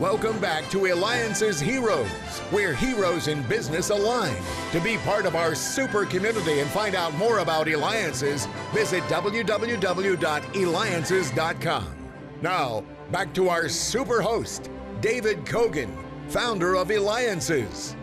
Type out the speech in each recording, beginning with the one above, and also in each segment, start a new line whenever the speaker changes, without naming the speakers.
Welcome back to Eliances Heroes, where heroes in business align. To be part of our super community and find out more about Eliances, visit www.eliances.com. Now, back to our super host, David Cogan, founder of Eliances.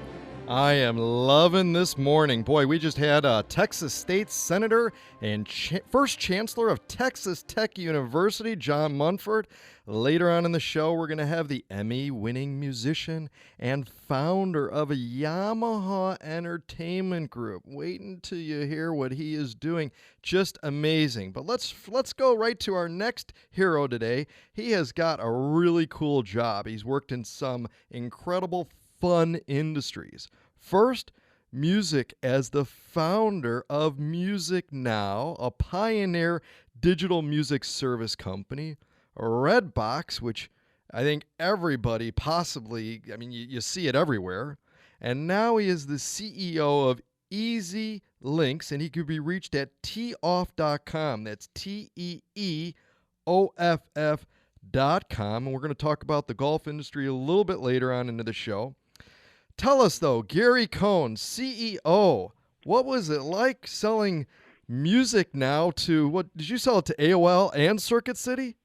I am loving this morning. Boy, we just had a Texas State Senator and first Chancellor of Texas Tech University, John Munford. Later on in the show, we're going to have the Emmy-winning musician and founder of a Yamaha Entertainment Group. Wait until you hear what he is doing. Just amazing. But let's go right to our next hero today. He has got a really cool job. He's worked in some incredible fun industries. First, music as the founder of MusicNow, a pioneer digital music service company. Redbox, which I think everybody possibly, you see it everywhere. And now he is the CEO of EZlinks, and he could be reached at teoff.com. That's TEEOFF.com. And we're going to talk about the golf industry a little bit later on into the show. Tell us, though, Gary Cohen, CEO, what was it like selling MusicNow to, what did you sell it to, AOL and Circuit City?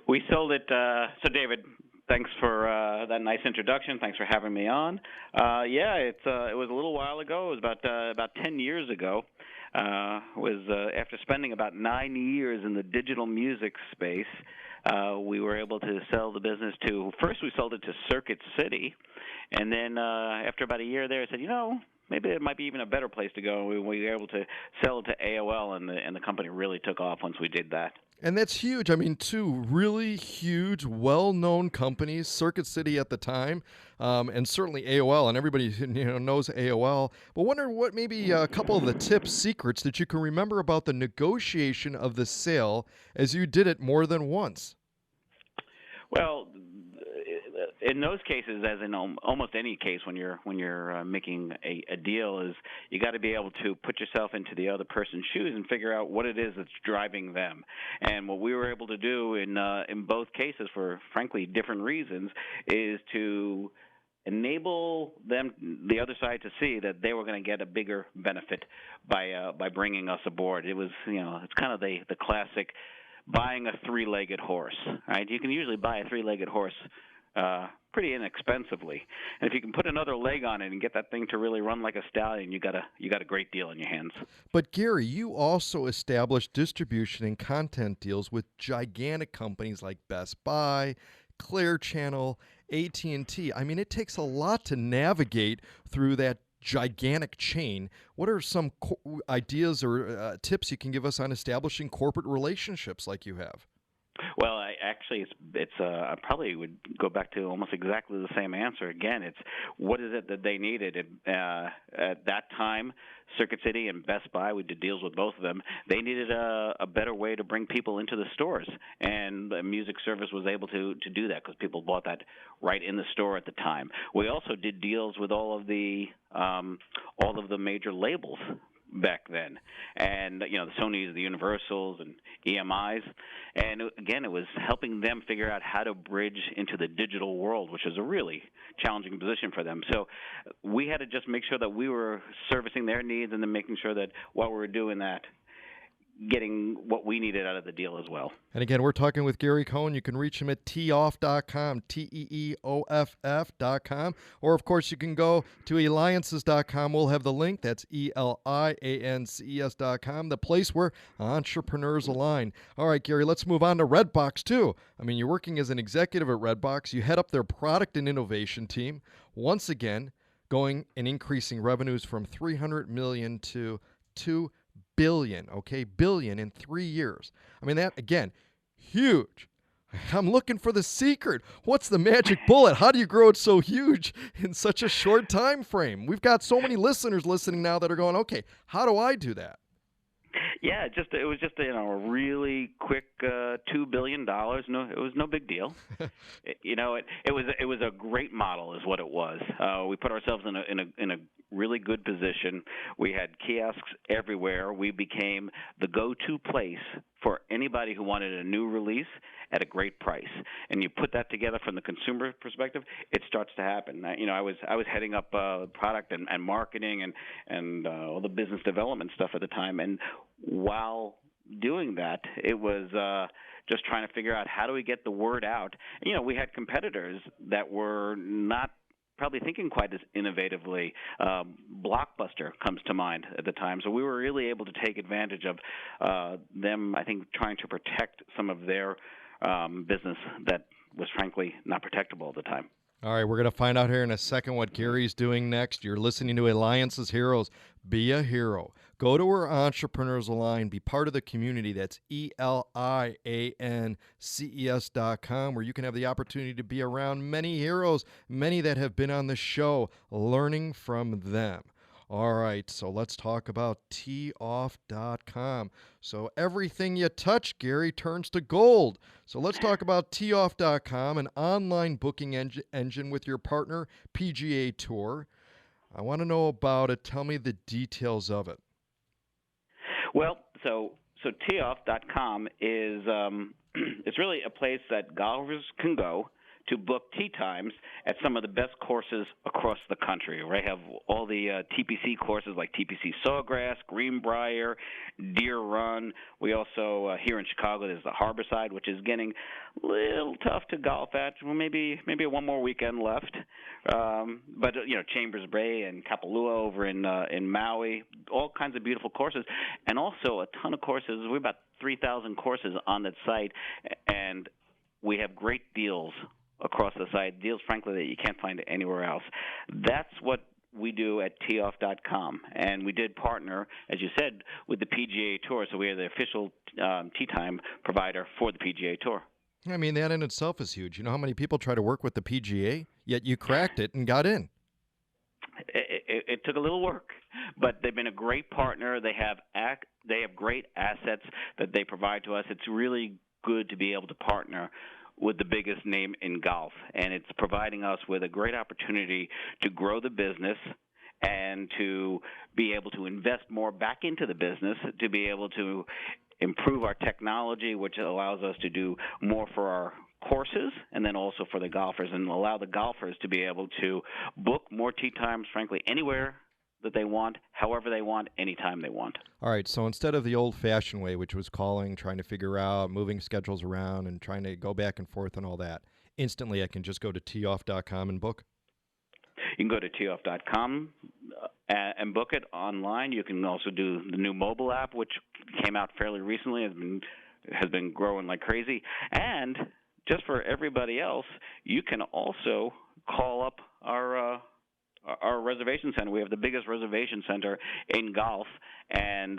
We sold it. So, David, thanks for that nice introduction. Thanks for having me on. It was a little while ago. It was about 10 years ago. After spending about 9 years in the digital music space, we were able to sell the business to. First, we sold it to Circuit City, and then after about a year there, I said, maybe it might be even a better place to go. We were able to sell it to AOL, and the company really took off once we did that.
And that's huge. Two really huge, well-known companies, Circuit City at the time, and certainly AOL, and everybody knows AOL. But wonder what maybe a couple of the tips, secrets that you can remember about the negotiation of the sale as you did it more than once.
Well, in those cases, as in almost any case when you're making a deal, is you got to be able to put yourself into the other person's shoes and figure out what it is that's driving them. And what we were able to do in both cases, for frankly different reasons, is to enable them, the other side, to see that they were going to get a bigger benefit by bringing us aboard. It was it's kind of the classic buying a three-legged horse, right? You can usually buy a three-legged horse pretty inexpensively, and if you can put another leg on it and get that thing to really run like a stallion, you got a great deal in your hands.
But Gary, you also established distribution and content deals with gigantic companies like Best Buy, Clear Channel, AT&T. It takes a lot to navigate through that gigantic chain. What are some ideas or tips you can give us on establishing corporate relationships like you have?
Well, I probably would go back to almost exactly the same answer. Again, it's what is it that they needed? At that time, Circuit City and Best Buy, we did deals with both of them. They needed a better way to bring people into the stores, and the music service was able to do that because people bought that right in the store at the time. We also did deals with all of the major labels back then, and the Sonys, the Universals, and EMIs, and again, it was helping them figure out how to bridge into the digital world, which is a really challenging position for them. So we had to just make sure that we were servicing their needs, and then making sure that while we were doing that, getting what we needed out of the deal as well.
And again, we're talking with Gary Cohen. You can reach him at teoff.com, TEEOFF.com. Or, of course, you can go to Eliances.com. We'll have the link. That's ELIANCES.com, the place where entrepreneurs align. All right, Gary, let's move on to Redbox, too. You're working as an executive at Redbox. You head up their product and innovation team. Once again, going and increasing revenues from $300 million to $2 billion, billion in 3 years. That, again, huge. I'm looking for the secret. What's the magic bullet? How do you grow it so huge in such a short time frame? We've got so many listeners listening now that are going, okay, how do I do that?
Yeah, it was just a really quick $2 billion. No, it was no big deal. It was a great model, is what it was. We put ourselves in a really good position. We had kiosks everywhere. We became the go-to place for anybody who wanted a new release at a great price. And you put that together from the consumer perspective, it starts to happen. I was heading up product and marketing and all the business development stuff at the time. And while doing that, it was just trying to figure out how do we get the word out. We had competitors that were not probably thinking quite as innovatively. Blockbuster comes to mind at the time. So we were really able to take advantage of them, I think, trying to protect some of their business that was frankly not protectable at the time.
All right, we're going to find out here in a second what Gary's doing next. You're listening to Eliances Heroes. Be a hero. Go to where entrepreneurs align. Be part of the community. That's ELIANCES.com, where you can have the opportunity to be around many heroes, many that have been on the show, learning from them. All right, so let's talk about teeoff.com. So everything you touch, Gary, turns to gold. So let's talk about teeoff.com, an online booking engine with your partner, PGA Tour. I want to know about it. Tell me the details of it.
Well, so teeoff.com is it's really a place that golfers can go to book tee times at some of the best courses across the country. We have all the TPC courses like TPC Sawgrass, Greenbrier, Deer Run. We also, here in Chicago, there's the Harborside, which is getting a little tough to golf at. Well, maybe one more weekend left. But Chambers Bay and Kapalua over in Maui, all kinds of beautiful courses, and also a ton of courses. We're about 3,000 courses on that site, and we have great deals across the site, deals, frankly, that you can't find anywhere else. That's what we do at teeoff.com. And we did partner, as you said, with the PGA Tour, so we are the official tee time provider for the PGA Tour.
I mean, that in itself is huge. You know how many people try to work with the PGA, yet you cracked it and got in.
It took a little work, but they've been a great partner. They have great assets that they provide to us. It's really good to be able to partner with the biggest name in golf, and it's providing us with a great opportunity to grow the business and to be able to invest more back into the business, to be able to improve our technology, which allows us to do more for our courses and then also for the golfers, and allow the golfers to be able to book more tee times, frankly, anywhere that they want, however they want, anytime they want.
All right, so instead of the old-fashioned way, which was calling, trying to figure out, moving schedules around, and trying to go back and forth and all that, instantly I can just go to teeoff.com and book?
You can go to teeoff.com and book it online. You can also do the new mobile app, which came out fairly recently, has been growing like crazy. And just for everybody else, you can also call up our reservation center. We have the biggest reservation center in golf, and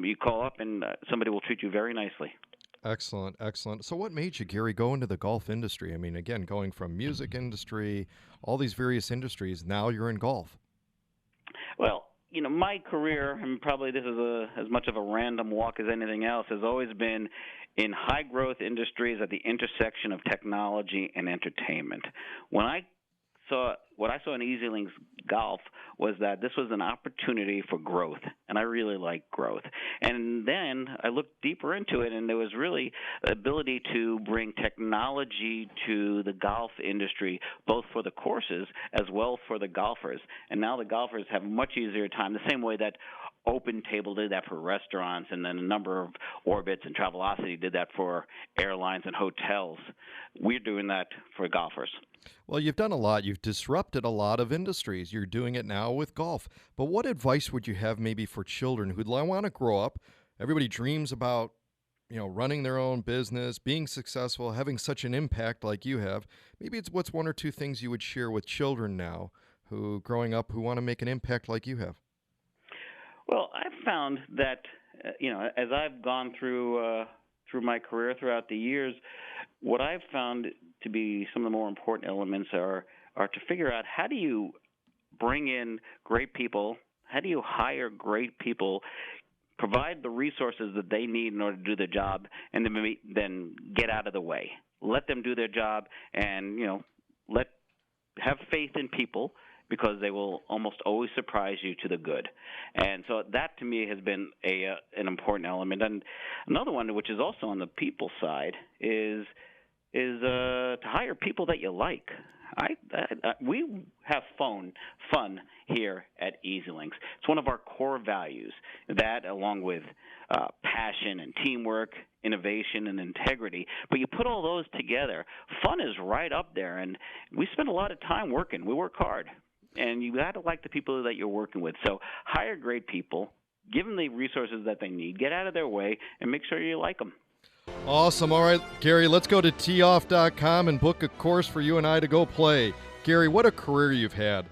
you call up and somebody will treat you very nicely.
Excellent, excellent. So what made you, Gary, go into the golf industry? I mean, again, going from music industry, all these various industries, now you're in golf.
Well, my career, and probably this is as much of a random walk as anything else, has always been in high-growth industries at the intersection of technology and entertainment. What I saw in EZlinks Golf was that this was an opportunity for growth, and I really like growth. And then I looked deeper into it, and there was really the ability to bring technology to the golf industry, both for the courses as well for the golfers. And now the golfers have a much easier time, the same way that OpenTable did that for restaurants, and then a number of Orbitz and Travelocity did that for airlines and hotels. We're doing that for golfers.
Well, you've done a lot. You've disrupted a lot of industries. You're doing it now with golf. But what advice would you have maybe for children who'd want to grow up? Everybody dreams about, running their own business, being successful, having such an impact like you have. Maybe what's one or two things you would share with children now who, growing up, who want to make an impact like you have?
Well, I've found that, as I've gone through my career throughout the years, what I've found to be some of the more important elements are to figure out how do you bring in great people, how do you hire great people, provide the resources that they need in order to do their job, and then get out of the way. Let them do their job, and have faith in people, because they will almost always surprise you to the good. And so that, to me, has been an important element. And another one, which is also on the people side, is to hire people that you like. We have fun here at EZlinks. It's one of our core values. That, along with passion and teamwork, innovation and integrity. But you put all those together, fun is right up there. And we spend a lot of time working. We work hard. And you got to like the people that you're working with. So hire great people, give them the resources that they need, get out of their way, and make sure you like them.
Awesome. All right, Gary, let's go to teeoff.com and book a course for you and I to go play. Gary, what a career you've had.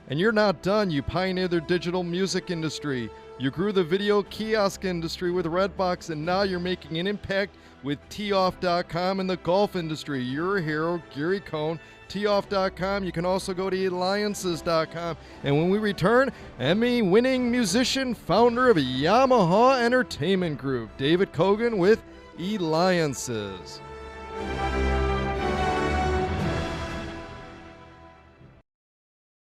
And you're not done. You pioneered the digital music industry. You grew the video kiosk industry with Redbox, and now you're making an impact with teeoff.com in the golf industry. You're a hero, Gary Cohen. Teeoff.com. You can also go to Eliances.com. And when we return, Emmy-winning musician, founder of Yamaha Entertainment Group, David Cogan with Eliances.